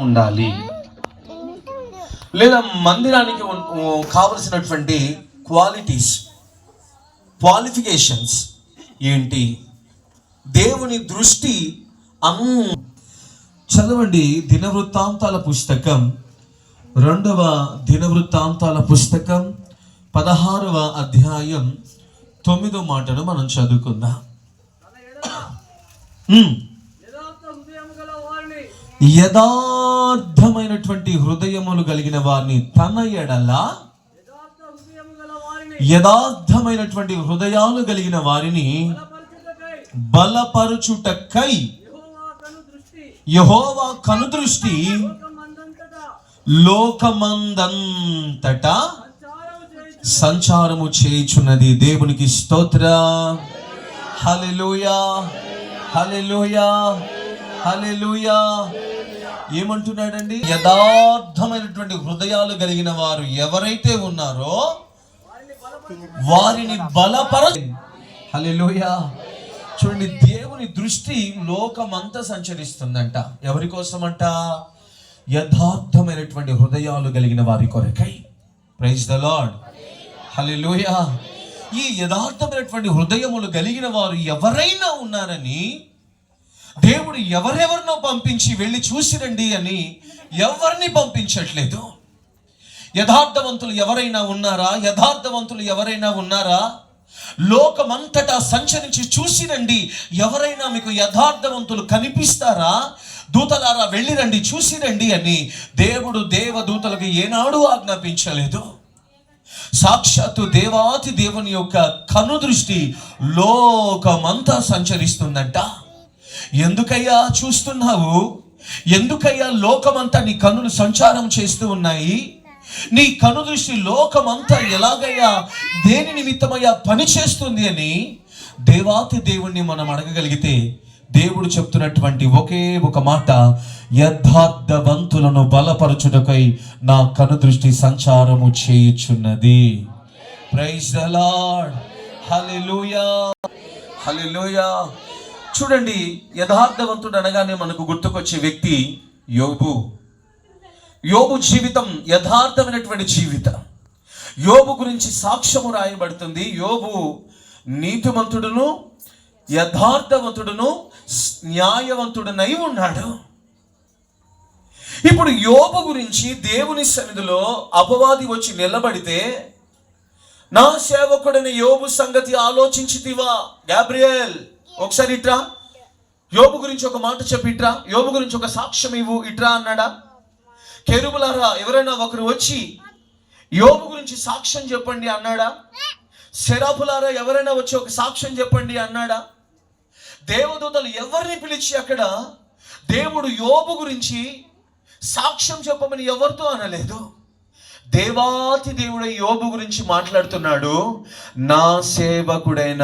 ఉండాలి, లేదా మందిరానికి కావలసినటువంటి క్వాలిఫికేషన్స్ ఏంటి? దేవుని దృష్టి చదవండి. దినవృత్తాంతాల పుస్తకం 2వ దినవృత్తాంతాల పుస్తకం 16వ అధ్యాయం 9వ మాటను మనం చదువుకుందాం. యథార్థమైనటువంటి హృదయములు కలిగిన వారిని తన ఎడల, యథార్థమైనటువంటి హృదయాలు కలిగిన వారిని బలపరచుటకై యెహోవా కనుదృష్టి లోకమందంతటా సంచారము చేయుచున్నది. దేవునికి స్తోత్రం. హల్లెలూయా, హల్లెలూయా, హల్లెలూయా. ఏమంటున్నాడండి? యథార్థమైనటువంటి హృదయాలు కలిగిన వారు ఎవరైతే ఉన్నారో వారిని హల్లెలూయా. చూడండి, దేవుని దృష్టి లోకమంతా సంచరిస్తుందంట. ఎవరి కోసమంట? యథార్థమైనటువంటి హృదయాలు కలిగిన వారి కొరకై. Praise the Lord. హల్లెలూయా. ఈ యథార్థమైనటువంటి హృదయములు కలిగిన వారు ఎవరైనా ఉన్నారని దేవుడు ఎవరెవరినో పంపించి వెళ్ళి చూసిరండి అని ఎవరిని పంపించట్లేదు. యథార్థవంతులు ఎవరైనా ఉన్నారా? యథార్థవంతులు ఎవరైనా ఉన్నారా? లోకమంతటా సంచరించి చూసిరండి. ఎవరైనా మీకు యథార్థవంతులు కనిపిస్తారా? దూతలారా వెళ్ళిరండి, చూసిరండి అని దేవుడు దేవదూతలకు ఏనాడు ఆజ్ఞాపించలేదు. సాక్షాత్తు దేవాతి దేవుని యొక్క కనుదృష్టి లోకమంతా సంచరిస్తుందంట. ఎందుకయ్యా చూస్తున్నావు? ఎందుకయ్యా లోకమంతా నీ కన్నులు సంచారం చేస్తూ ఉన్నాయి? నీ కనుదృష్టి లోకమంతా ఎలాగయ్యా, దేని నిమిత్తమయ్యా పని చేస్తుంది అని దేవాతి దేవుణ్ణి మనం అడగగలిగితే దేవుడు చెప్తున్నటువంటి ఒకే ఒక మాట, యథార్థవంతులను బలపరచుటకై నా కనుదృష్టి సంచారము చేయుచున్నది. Praise the Lord. Hallelujah, hallelujah. చూడండి, యథార్థవంతుడు అనగానే మనకు గుర్తుకొచ్చే వ్యక్తి యోబు. యోబు జీవితం యథార్థమైనటువంటి జీవితం. యోబు గురించి సాక్ష్యము రాయబడుతుంది. యోబు నీతిమంతుడును, యథార్థవంతుడును, న్యాయవంతుడునై ఉన్నాడు. ఇప్పుడు యోబు గురించి దేవుని సన్నిధిలో అపవాది వచ్చి నిలబడితే, నా సేవకుడైన యోబు సంగతి ఆలోచించితివా? గాబ్రియేల్ ఒకసారి ఇట్రా, యోబు గురించి ఒక మాట చెప్పి ఇట్రా, యోబు గురించి ఒక సాక్ష్యం ఇవ్వు ఇట్రా అన్నాడా? కెరూబులారా ఎవరైనా ఒకరు వచ్చి యోబు గురించి సాక్ష్యం చెప్పండి అన్నాడా? సెరాఫులారా ఎవరైనా వచ్చి ఒక సాక్ష్యం చెప్పండి అన్నాడా? దేవదూతలు ఎవరిని పిలిచి అక్కడ దేవుడు యోబు గురించి సాక్ష్యం చెప్పమని ఎవరితో అనలేదు. దేవాతి దేవుడు యోబు గురించి మాట్లాడుతున్నాడు. నా సేవకుడైన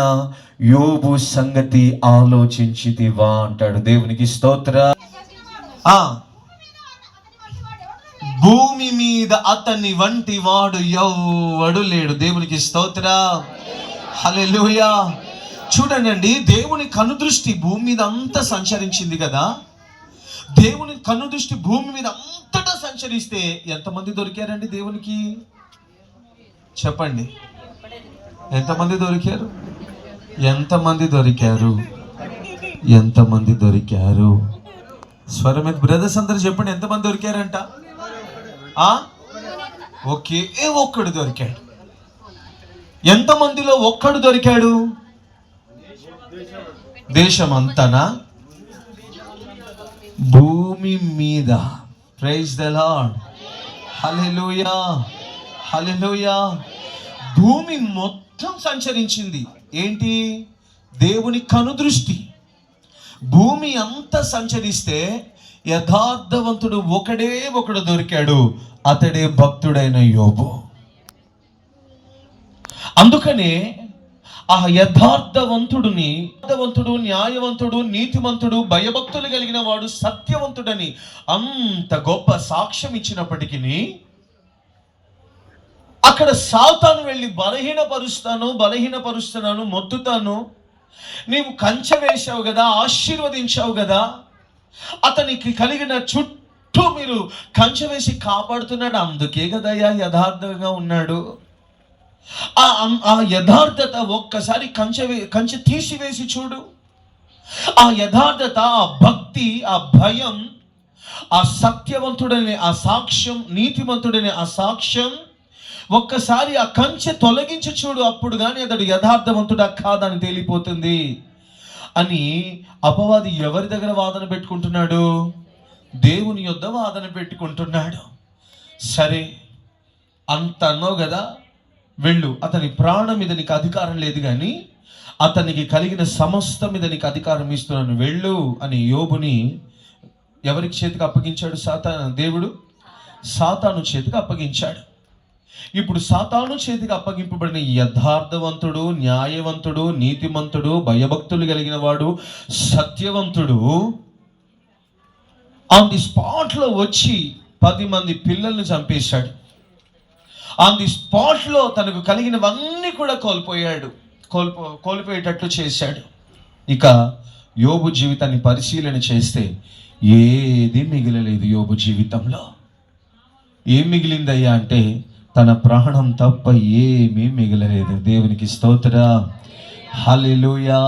యోబు సంగతి ఆలోచించితివా అంటాడు. దేవునికి స్తోత్రం. భూమి మీద అతని వంటి వాడు ఎవడు లేడు. దేవునికి స్తోత్రం. హల్లెలూయా. చూడండి, దేవుని కనుదృష్టి భూమి మీద అంతా సంచరించింది కదా. దేవుని కనుదృష్టి భూమి మీద అంతటా సంచరిస్తే ఎంతమంది దొరికారండి దేవునికి? చెప్పండి, ఎంతమంది దొరికారు? ఎంతమంది దొరికారు? ఎంతమంది దొరికారు? స్వరమే బ్రదర్స్ అందరూ చెప్పండి, ఎంతమంది దొరికారంట? ఒకే ఒక్కడు దొరికాడు. ఎంతమందిలో ఒక్కడు దొరికాడు? దేశమంతనా? భూమి మీద. Praise the Lord. Hallelujah, hallelujah. భూమి మొత్తం సంచరించింది. ఏంటి? దేవుని కనుదృష్టి. భూమి అంతా సంచరిస్తే యథార్థవంతుడు ఒకడే ఒకడు దొరికాడు. అతడే భక్తుడైన యోబు. అందుకనే ఆ యథార్థవంతుడు, న్యాయవంతుడు, నీతిమంతుడు, భయభక్తులు కలిగిన వాడు, సత్యవంతుడని అంత గొప్ప సాక్ష్యం ఇచ్చినప్పటికీ అక్కడ సాతాను వెళ్ళి బలహీనపరుస్తున్నాను, మొత్తుతాను, నీవు కంచె వేశావు కదా, ఆశీర్వదించావు కదా, అతనికి కలిగిన చుట్టూ మీరు కంచె వేసి కాపాడుతున్నాడు. అందుకే కదయ్యా యథార్థంగా ఉన్నాడు. ఆ యథార్థత ఒక్కసారి కంచె తీసివేసి చూడు. ఆ యథార్థత, ఆ భక్తి, ఆ భయం, ఆ సత్యవంతుడనే ఆ సాక్ష్యం, నీతిమంతుడనే ఆ సాక్ష్యం, ఒక్కసారి ఆ కంచె తొలగించి చూడు. అప్పుడు కానీ అతడు యథార్థవంతుడా కాదని తేలిపోతుంది అని అపవాది ఎవరి దగ్గర వాదన పెట్టుకుంటున్నాడు? దేవుని యొద్ద వాదన పెట్టుకుంటున్నాడు. సరే అంత అన్నావు కదా, వెళ్ళు, అతని ప్రాణం మీద నీకు అధికారం లేదు కానీ అతనికి కలిగిన సమస్తం మీద నీకు అధికారం ఇస్తున్నాను, వెళ్ళు అని యోబుని ఎవరికి చేతికి అప్పగించాడు? దేవుడు సాతాను చేతికి అప్పగించాడు. ఇప్పుడు సాతాను చేతికి అప్పగింపబడిన యథార్థవంతుడు, న్యాయవంతుడు, నీతిమంతుడు, భయభక్తులు కలిగిన వాడు, సత్యవంతుడు ఆన్ ది స్పాట్లో వచ్చి 10 మంది పిల్లల్ని చంపేశాడు. ఆన్ ది స్పాట్లో తనకు కలిగినవన్నీ కూడా కోల్పోయేటట్లు చేశాడు. ఇక యోబు జీవితాన్ని పరిశీలన చేస్తే ఏది మిగిలలేదు. యోబు జీవితంలో ఏం మిగిలిందయ్యా అంటే తన ప్రాణం తప్ప ఏమీ మిగిలలేదు. దేవునికి స్తోత్రం, హల్లెలూయా.